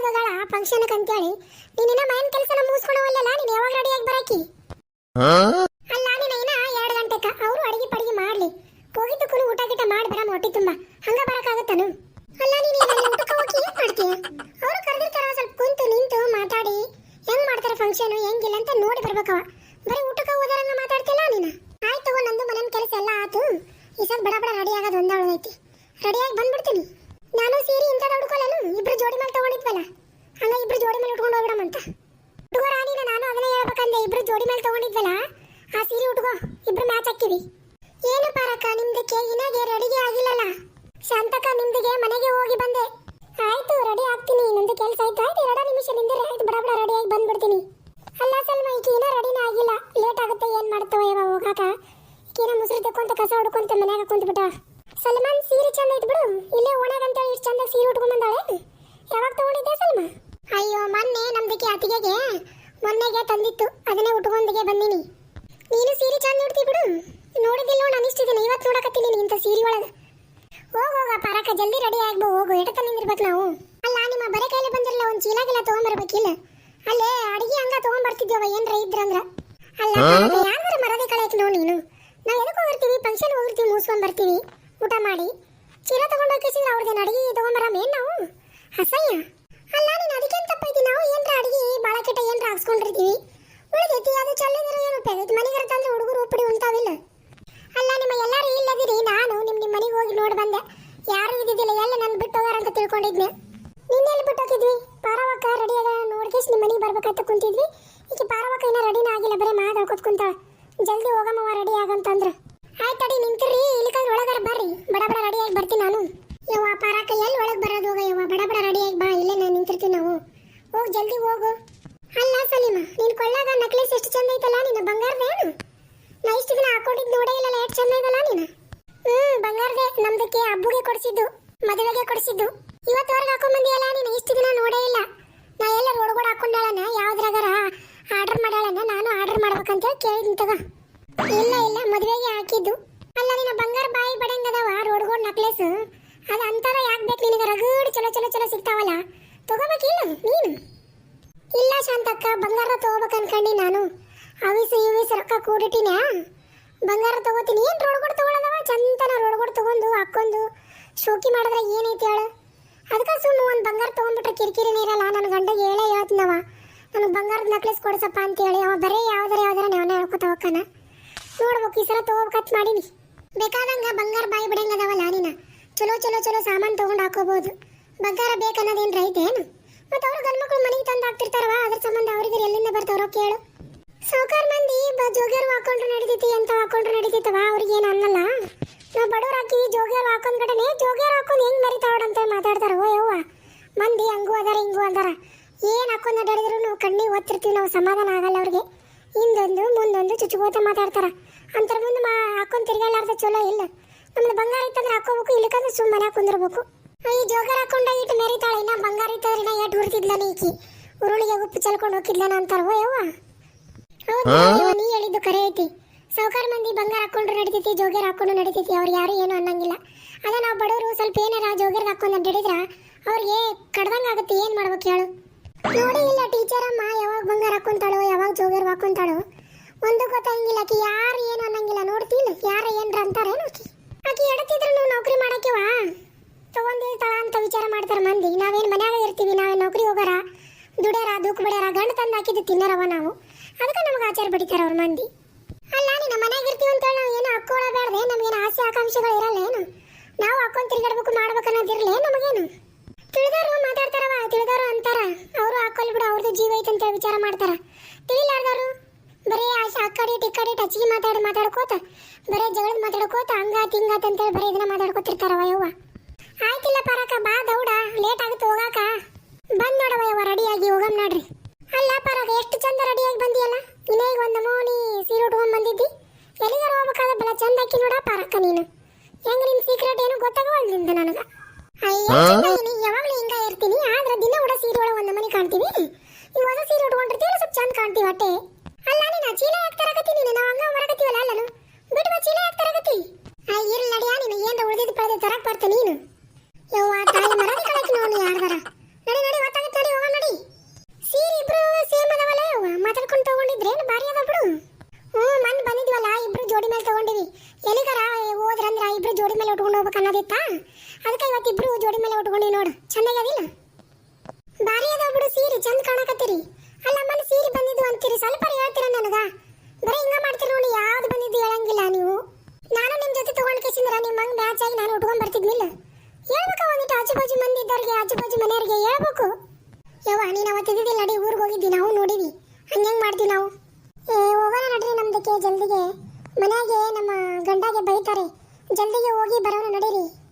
ಹೋಗಳ function ಅಂತೇಳಿ ನೀನಿನ main ಕೆಲಸನ ಮುಗಿಸ್ಕೊಳವಲ್ಲ ನೀನು ಯಾವಾಗ ರೆಡಿಯಾಗಿ ಬರಕಿ ಅಲ್ಲ ನೀನು ಇನ್ನ 2 ಗಂಟೆಕ ಅವರು ಅಡಿಗೆ ಪಡಿಗೆ ಮಾಡ್ಲಿ ಹೋಗಿದ್ದು ಕುಲು ಊಟ ಗಿಟ ಮಾಡಿ ಬರಮ ಹೊಟ್ಟಿ ತುಂಬ ಹಂಗ ಬರಕಾಗತ್ತನು ಅಲ್ಲ ನೀನು ಊಟಕ್ಕೆ ಹೋಗಿ ಏನ್ ಮಾಡ್ತೀಯ ಅವರು ಕರೆದಿರ್ತಾರ ಸ್ವಲ್ಪ ಕುಂತು ನಿಂತು ಮಾತಾಡಿ ಹೆಂಗ್ ಮಾಡ್ತಾರೆ ಫಂಕ್ಷನ್ ಹೆಂಗಿಲ್ಲ ಅಂತ ನೋಡಿ ಬರ್ಬೇಕವ ಬರೀ ಊಟಕ್ಕೆ ಹೋದಾರಂಗ ಮಾತಾಡ್ತಿಲ್ಲ ನೀನು ಆಯ್ತು ತಗೋ ನಂದು ಮನೆಯ ಕೆಲಸ ಎಲ್ಲ ಆತು ಈ ಸಲ ಬಡ ಬಡ ರೆಡಿ ಆಗೋದು ಒಂದಾಳದೈತಿ ರೆಡಿಯಾಗಿ ಬಂದ್ಬಿಡ್ತೀನಿ ನಾನು ಸೀರೆ ಇಂತ ಹುಡ್ಕೊಲ್ಲನು ಇಬ್ರು ಜೋಡಿ ಮೇಲೆ ತಗೊಂಡಿದ್ವಲ್ಲ ಹಂಗ ಇಬ್ರು ಜೋಡಿ ಮೇಲೆ ಉಟ್ಕೊಂಡು ಹೋಗ್ಬಿಡಮಂತ ಹುಡುಗ ರಾಣಿನ ನಾನು ಅದನ್ನೇ ಹೇಳ್ಬೇಕಂದೆ ಇಬ್ರು ಜೋಡಿ ಮೇಲೆ ತಗೊಂಡಿದ್ವಲ್ಲ ಆ ಸೀರೆ ಉಟ್ಕೋ ಇಬ್ರು ಮ್ಯಾಚ್ ಹಾಕಿವಿ ಏನು ಪಾರಕ್ಕ ನಿಮ್ದಕ್ಕೆ ಇನಾಗೆ ರೆಡಿಗೆ ಆಗಿಲ್ಲಲ್ಲ ಶಾಂತಕ್ಕ ನಿಮ್ದಿಗೆ ಮನೆಗೆ ಹೋಗಿ ಬಂದೆ ಆಯ್ತು ರೆಡಿ ಆಗ್ತೀನಿ ನಂದು ಕೆಲಸ ಆಯ್ತು ಆಯ್ತು 2 ನಿಮಿಷ ನಿಂದ್ರೆ ಆಯ್ತು ಬಡ ಬಡ ರೆಡಿಯಾಗಿ ಬಂದ್ಬಿಡ್ತೀನಿ ಅಲ್ಲ ಸಲ್ಮ ಈಕಿನ ರೆಡಿನ ಆಗಿಲ್ಲ ಲೇಟ್ ಆಗುತ್ತೆ ಏನ್ ಮಾಡ್ತಾವ ಯಾವಾಗ ಹೋಗಾಕ ಈಕಿನ ಮುಸುರು ತಕ್ಕೊಂತ ಕಸ ಹೊಡ್ಕೊಂತ ಮನ್ಯಾಗ ಕುಂತ್ಬಿಟ್ಟ ಸಲ್ಮಾನ್ ಸೀರೆ ಚಂದ ಐತ್ ಬಿಡು ಇಲ್ಲೇ ಓಣಾಗಂತ ಇಷ್ಟು ಚಂದ ಸೀರೆ ಉಟ್ಕೊಂಡ್ ಬಂದಾಳೆ ಯಾವಾಗ ತಗೊಂಡಿದ್ದೆ ಸಲ್ಮ ಅಯ್ಯೋ ಮೊನ್ನೆ ನಮ್ದಕ್ಕೆ ಅತಿಗೆಗೆ ಮೊನ್ನೆಗೆ ತಂದಿತ್ತು ಅದನ್ನೇ ಉಟ್ಕೊಂದಿಗೆ ಬಂದಿನಿ ನೀನು ಸೀರೆ ಚಂದ ಉಡ್ತಿ ಬಿಡು ನೋಡಿದಿಲ್ಲ ನಾನು ಇಷ್ಟಿದ್ದೀನಿ ಇವತ್ತು ನೋಡಕತ್ತೀನಿ ಇಂಥ ಸೀರೆ ಒಳಗೆ ಹೋಗ ಪಾರಕ ಜಲ್ದಿ ರೆಡಿ ಆಗ್ಬೋ ಹೋಗು ಎಡತ ನಿಂದಿರ್ಬೇಕು ನಾವು ಅಲ್ಲ ನಿಮ್ಮ ಬರೆ ಕೈಲಿ ಬಂದಿರಲ್ಲ ಒಂದು ಚೀಲಾಗಿಲ್ಲ ತಗೊಂಡ್ಬರ್ಬೇಕಿಲ್ಲ ಅಲ್ಲೇ ಅಡಿಗೆ ಹಂಗ ತಗೊಂಡ್ಬರ್ತಿದ್ಯವ ಏನ್ರ ಇದ್ರಂದ್ರ ಅಲ್ಲ ಯಾವ್ದಾರ ಮರದೇ ಕಳೆಯಕ್ಕೆ ನೋಡಿ ನೀನು ನಾವು ಎದಕ್ಕೆ ಹೋಗಿರ್ತೀವಿ ಫಂಕ್ಷನ್ ಹೋಗಿರ್ತೀವಿ ಮುಗಿಸ್ಕೊಂಡ್ ಬರ್ತೀವಿ ಊಟ ಮಾಡಿ ಚೀಲ ತಗೊಂಡು ಹೋಗಿಸಿದ್ರೆ ಅವ್ರದ್ದೇನು ಅಡಿಗೆ ತಗೊಂಬರಾಮ ಏನ್ ನಾವು ಅಸಹ್ಯ ಅಲ್ಲ ನೀನು ಅದಕ್ಕೇನು ತಪ್ಪೈತಿ ನಾವು ಏನ್ರ ಅಡಿಗೆ ಬಾಳ ಕೆಟ್ಟ ಏನ್ರ ಹಾಕ್ಸ್ಕೊಂಡಿರ್ತೀವಿ ಉಳಿದೈತಿ ಅದು ಚಲ್ಲಿದ್ರೆ ಏನು ಉಪಯೋಗ ಐತಿ ಮನೆಗೆ ತಂದ್ರೆ ಹುಡುಗರು ಉಪ್ಪಿಡಿ ಉಂಟಾವಿಲ್ಲ ಅಲ್ಲ ನಿಮ್ಮ ಎಲ್ಲರೂ ಇಲ್ಲದಿರಿ ನಾನು ನಿಮ್ಮ ಮನೆಗೆ ಹೋಗಿ ನೋಡಿ ಬಂದೆ ಯಾರು ಇದ್ದಿದ್ದಿಲ್ಲ ಎಲ್ಲ ನನ್ನ ಬಿಟ್ಟು ಹೋಗಾರ ಅಂತ ತಿಳ್ಕೊಂಡಿದ್ನೆ ನಿನ್ನೆಲ್ಲಿ ಬಿಟ್ಟು ಹೋಗಿದ್ವಿ ಪಾರವಕ್ಕ ರೆಡಿ ಆಗ ನೋಡ್ಕೇಸಿ ನಿಮ್ಮ ಮನೆಗೆ ಬರ್ಬೇಕಂತ ಕುಂತಿದ್ವಿ ಈಗ ಪಾರವಕ್ಕ ಇನ್ನೂ ರೆಡಿನ ಆಗಿಲ್ಲ ಬರೀ ಮಾತಾಡ್ಕೊತ ಕುಂತಾಳ ಜಲ್ದಿ ಹೋಗಮ್ಮವ ರೆಡಿ ಆಗಂತಂದ್ರ ಆಯ್ತು ತಡಿ ನಿಂತಿರಿ ಇಲ್ಲಿಕಂದ್ರೆ ಒಳಗಾರ ಬರ್ರಿ ಬಡ ಬಡ ರೆಡಿಯಾಗಿ ಬರ್ತೀನಿ ನಾನು ಯವ್ವ ಪಾರಕ್ಕ ಎಲ್ಲಿ ಒಳಗೆ ಬರೋದು ಹೋಗ ಯವ್ವ ಬಡ ಬಡ ರೆಡಿಯಾಗಿ ಬಾ ಇಲ್ಲೇ ನಾನು ನಿಂತಿರ್ತೀನಿ ನಾವು ಹೋಗಿ ಜಲ್ದಿ ಹೋಗು ಅಲ್ಲ ಸಲೀಮ ನೀನು ಕೊಳ್ಳಾಗ ನಕ್ಲೆಸ್ ಎಷ್ಟು ಚಂದ ಐತಲ್ಲ ನೀನು ಬಂಗಾರದೇನು ನಾ ಇಷ್ಟು ದಿನ ಹಾಕೊಂಡಿದ್ದು ನೋಡೇ ಇಲ್ಲ ಎಷ್ಟು ಚಂದ ಇದಲ್ಲ ನೀನು ಬಂಗಾರದೇ ನಮ್ದಕ್ಕೆ ಹಬ್ಬಗೆ ಕೊಡಿಸಿದ್ದು ಮದುವೆಗೆ ಕೊಡಿಸಿದ್ದು ಇವತ್ತವರೆಗೆ ಹಾಕೊಂಡ್ಬಂದಿಯಲ್ಲ ನೀನು ಇಷ್ಟು ದಿನ ನೋಡೇ ಇಲ್ಲ ನಾ ಎಲ್ಲ ರೋಡ್ಗೋಡ್ ಹಾಕೊಂಡಾಳನ ಯಾವ್ದ್ರಾಗಾರ ಆರ್ಡರ್ ಮಾಡಾಳನ ನಾನು ಆರ್ಡರ್ ಮಾಡ್ಬೇಕಂತೇಳಿ ಕೇಳಿದ್ನಿ ತಗ ಇಲ್ಲ ಮದುವೆಗೆ ಹಾಕಿದ್ದು ಅಲ್ಲ ನಿನ್ನ ಬಂಗಾರ ಬಾಯಿ ಬಡಂಗದವ ರೋಡ್ಗೋಡ್ ನಕ್ಲೆಸ್ ಅದು ಅಂತಾರ ಯಾಕೆ ಬೇಕು ನಿನಗೆ ರಗಡ್ ಚಲೋ ಚಲೋ ಚಲೋ ಸಿಗ್ತಾವಲ್ಲ ತಗೋಬೇಕಿಲ್ಲ ನೀನು ಇಲ್ಲ ಶಾಂತಕ್ಕ ಬಂಗಾರ ತಗೋಬೇಕು ಅನ್ಕಂಡಿ ನಾನು ಅವಿಸು ರೊಕ್ಕ ಕೂಡಿಟ್ಟಿನ ಬಂಗಾರ ತಗೋತೀನಿ ಏನು ರೋಡ್ಗೋಡ್ ತಗೊಳ್ಳೋದವ ಚಂತನ ರೋಡ್ಗೋಡ್ ತಗೊಂಡು ಹಾಕೊಂಡು ಶೋಕಿ ಮಾಡಿದ್ರೆ ಏನೈತಿ ಹೇಳು ಅದಕ್ಕೆ ಸುಮ್ಮನೆ ಒಂದು ಬಂಗಾರ ತೊಗೊಂಡ್ಬಿಟ್ರೆ ಕಿರಿಕಿರಿನೇ ಇರಲ್ಲ ನನ್ನ ಗಂಡಗೆ ಹೇಳೇ ಹೇಳ್ತೀನವ ನನಗೆ ಬಂಗಾರದ ನೆಕ್ಲೆಸ್ ಕೊಡ್ಸಪ್ಪ ಅಂತೇಳಿ ಅವ ಬರೀ ಯಾವ್ದಾರ ನಾವನ್ನ ಹೇಳ್ಕೊತ ಹೋಗ್ತಾನ ನೋಡ್ಬೇಕು ಈ ಸಲ ತೊಗೋಬೇಕತ್ ಮಾಡೀನಿ ಬೇಕಾದಂಗ ಬಂಗಾರ ಬಾಯಿ ಬಿಡಂಗದವಲ್ಲ ನೀನು ಚಲೋ ಚಲೋ ಚಲೋ ಸಾಮಾನು ತೊಗೊಂಡು ಹಾಕೋಬಹುದು ಬಂಗಾರ ಬೇಕನ್ನೋದೇನು ರೈತೇನು ಮತ್ತು ಅವ್ರು ಗಂಡ್ಮಕ್ಳು ಮನೆಗೆ ತಂದು ಹಾಕ್ತಿರ್ತಾರವ ಅದ್ರ ಸಂಬಂಧ ಅವ್ರಿಗೆ ಎಲ್ಲಿಂದ ಬರ್ತಾವ್ರೋ ಕೇಳು ಸಾವುಕಾರ ಮಂದಿ ಜೋಗ್ಯಾರು ಹಾಕೊಂಡ್ರು ನಡೀತೈತಿ ಅಂತ ಹಾಕೊಂಡ್ರು ನಡೀತೈತವ ಅವ್ರಿಗೆ ಏನು ಅನ್ನಲ್ಲ ನಾವು ಬಡವ್ರು ಹಾಕಿವಿ ಜೋಗ್ಯಾರು ಹಾಕೊಂಡ್ ಕಡೆನೆ ಜೋಗ್ಯಾರು ಹಾಕೊಂಡು ಹೆಂಗ್ ಮರಿತಾವಡಂತ ಮಾತಾಡ್ತಾರ ಓ ಯವ್ವ ಮಂದಿ ಹಂಗೂ ಅದಾರ ಹಿಂಗೂ ಅದಾರ ಏನು ಹಾಕೊಂಡು ಅಡ್ಡಾಡಿದ್ರು ನಾವು ಕಣ್ಣಿಗೆ ಓದ್ತಿರ್ತೀವಿ ನಾವು ಸಮಾಧಾನ ಆಗಲ್ಲ ಅವ್ರಿಗೆ ಹಿಂದೊಂದು ಮುಂದೊಂದು ಚುಚ್ಚುಗೋತ ಮಾತಾಡ್ತಾರ ಅಂತರ ಮುಂದೆ ಹಾಕೊಂಡು ತಿರ್ಗಾಲಾರ್ದ ಚಲೋ ಇಲ್ಲ ನಮ್ದು ಬಂಗಾರ ಇತ್ತಂದ್ರೆ ಹಾಕೋಬೇಕು ಇಲ್ಲಕಂದ್ರೆ ಸುಮ್ಮನೆ ಕುಂದಿರ್ಬೇಕು ಈ ಜೋಗ್ಯಾರು ಹಾಕೊಂಡ ಇಟ್ಟು ಮೆರಿತಾಳೆ ಇನ್ನ ಬಂಗಾರ ಇತ್ತಂದ್ರೆ ಏಟು ಉರ್ತಿದ್ಲನ ಈಕಿ ಉರುಳಿಗೆ ಉಪ್ಪು ಚಲ್ಕೊಂಡು ಹೋಗಿದ್ಲನ ಅಂತಾರ ಓ ಯವ್ವ ಹೌದು ನೀ ಹೇಳಿದ್ದು ಕರೆ ಐತಿ ಸಾವುಕಾರ ಮಂದಿ ಬಂಗಾರ ಹಾಕೊಂಡ್ರು ನಡೀತೈತಿ ಜೋಗ್ಯಾರ ಹಾಕೊಂಡು ನಡೀತೈತಿ ಅವ್ರು ಯಾರು ಏನು ಅನ್ನಂಗಿಲ್ಲ ಅದ ನಾವು ಬಡವರು ಸ್ವಲ್ಪ ಏನಾರ ಜೋಗ್ಯಾರ ಹಾಕೊಂಡು ಅಡ್ಡಿಡಿದ್ರ ಅವ್ರಿಗೆ ಕಡ್ದಂಗ ಆಗುತ್ತೆ ಏನು ಮಾಡ್ಬೇಕು ಹೇಳು ನೋಡಿ ಇಲ್ಲ ಟೀಚರ್ ಅಮ್ಮ ಯಾವಾಗ ಬಂಗಾರ ಹಾಕೊಂತಾಳೋ ಯಾವಾಗ ಜೋಗ್ಯಾರ ಹಾಕೊಂತಾಳೋ ಒಂದು ಗೊತ್ತಾಗಿಲ್ಲ ಆಕಿ ಯಾರು ಏನು ಅನ್ನಂಗಿಲ್ಲ ನೋಡ್ತಿಲ್ಲ ಯಾರು ಏನ್ರ ಅಂತಾರೇನು ಆಕಿ ಎಡತಿದ್ರು ನಾವು ನೌಕರಿ ಮಾಡಕ್ಕೆವ ತಗೊಂಡಿರ್ತಾಳ ಅಂತ ವಿಚಾರ ಮಾಡ್ತಾರ ಮಂದಿ ನಾವೇನು ಮನ್ಯಾಗ ಇರ್ತೀವಿ ನಾವೇನು ನೌಕರಿ ಹೋಗಾರ ದುಡ್ಯಾರ ದುಃಖ ಬಿಡ್ಯಾರ ಗಂಡು ತಂದು ಹಾಕಿದ್ದು ತಿನ್ನರವ ನಾವು ಅದಕ್ಕೆ ನಮ್ಗೆ ಆಚಾರ ಬಡಿತಾರ ಅವ್ರ ಮಂದಿ ಅಲ್ಲ ನೀನು ಮನೆಯಾಗ ಇರ್ತೀವಿ ಅಂತೇಳಿ ನಾವು ಏನು ಹಾಕೊಳ್ಳಬೇಡ್ದೆ ನಮಗೇನು ಆಸೆ ಆಕಾಂಕ್ಷೆಗಳು ಇರಲ್ಲ ಏನು ನಾವು ಹಾಕೊಂಡು ತಿರ್ಗಾಡ್ಬೇಕು ಮಾಡ್ಬೇಕನ್ನೋದಿರಲೇ ನಮಗೇನು ತಿಳಿದವರು ಮಾತಾಡ್ತಾರವ ತಿಳಿದವರು ಅಂತಾರ ಅವರು ಹಾಕೊಳ್ಳಿ ಬಿಡು ಅವ್ರದ್ದು ಜೀವ ಐತೆ ಅಂತ ವಿಚಾರ ಮಾಡ್ತಾರ ತಿಳಿಲಾರ್ದವರು ಬರೀ ಆ ಕಡೆ ಟಚ್ಗೆ ಮಾತಾಡ್ಕೋತ ಬರೀ ಜಗಳದ ಮಾತಾಡ್ಕೋತ ಹಂಗಾತ್ ಹಿಂಗಾತ್ ಅಂತೇಳಿ ಬರೀ ಇದನ್ನ ಮಾತಾಡ್ಕೋತಿರ್ತಾರವ ಯವ್ವ ಆಯ್ತಿಲ್ಲ ಪಾರಕ ಬಾ ದೌಡ ಲೇಟ್ ಆಗುತ್ತೆ ಹೋಗಾಕ ಬಂದ್ ನೋಡವ ಯವ್ವ ರೆಡಿಯಾಗಿ ಹೋಗಮ್ ನೋಡ್ರಿ ಅಲ್ಲ ಪಾರಕ ಎಷ್ಟು ಚಂದ ರೆಡಿಯಾಗಿ ಬಂದಿಯಲ್ಲ ಇನ್ನೇ ಈಗ ಒಂದು ಮೋನಿ ಸೀರೆ ಉಟ್ಕೊಂಡ್ ಬಂದಿದ್ದಿ ಎಲ್ಲಿಗಾರ ಹೋಗ್ಬೇಕಾದ್ರೆ ಬಲ ಚಂದ ಹಾಕಿ ನೋಡ ಪಾರಕ ನೀನು ಹೆಂಗ ನಿಮ್ ಸೀಕ್ರೆಟ್ ಏನು ಗೊತ್ತಾಗವಲ್ದಿಂದ ನನಗ ಅಯ್ಯೋ ಯಾವಾಗಲೂ ಹಿಂಗ ಇರ್ತೀನಿ ಆದ್ರೆ ದಿನ ಉಡ ಸೀರೆ ಒಳಗೆ ಒಂದು ಮನೆ ಕಾಣ್ತೀವಿ ಈ ಹೊಸ ಸೀರೆ ಉಟ್ಕೊಂಡಿರ್ತೀವಿ ಸ್ವಲ್ಪ ಚಂದ ಕಾಣ್ತೀವಿ ಹೊಟ್ಟೆ ಅಲ್ಲ ನೀನು ಚೀಲ ಯಾಕೆ ತರಕತ್ತಿ ನೀನು ನಾವು ಹಂಗ ಹೊರಗತ್ತೀವಲ್ಲ ಅಲ್ಲನು ಬಿಟ್ಟು ಚೀಲ ಯಾಕೆ ತರಕತ್ತಿ ಇರ್ಲಿ ನಡಿಯಾ ನೀನು ಏನ್ರ ಉಳಿದಿದ್ದು ಪಡೆದು ತರಕ್ ಬರ್ತ ನೀನು ಯವ್ವ ತಾಯಿ ಮರದಿ ಕಳಕ್ಕೆ ನೋಡಿ ಯಾರ್ದಾರ ನಡಿ ನಡಿ ಗೊತ್ತಾಗತ್ತೆ ನಡಿ ಬಾಜು ಮಂದಿ ಇದ್ದವ್ರಿಗೆ ಆಜು ಬಾಜು ಮನೆಯವ್ರಿಗೆ ಹೇಳ್ಬೇಕು. ಯವ್ವ ನೀನು ಅವತ್ತು ಇದ್ದಿದ್ದಿಲ್ಲ ನಡಿ, ಊರಿಗೆ ಹೋಗಿದ್ದಿ, ನಾವು ನೋಡಿವಿ. ಹಂಗೆ ಮಾಡ್ತೀವಿ ನಾವು. ಹೋಗೋಣ ನಡ್ರಿ ನಮ್ದಕ್ಕೆ ಜಲ್ದಿಗೆ. ಮನೆಯಾಗೆ ನಮ್ಮ ಗಂಡಾಗೆ ಬೈತಾರೆ. ಜಲ್ದಿಗೆ ಹೋಗಿ ಬರೋಣ ನಡೀರಿ.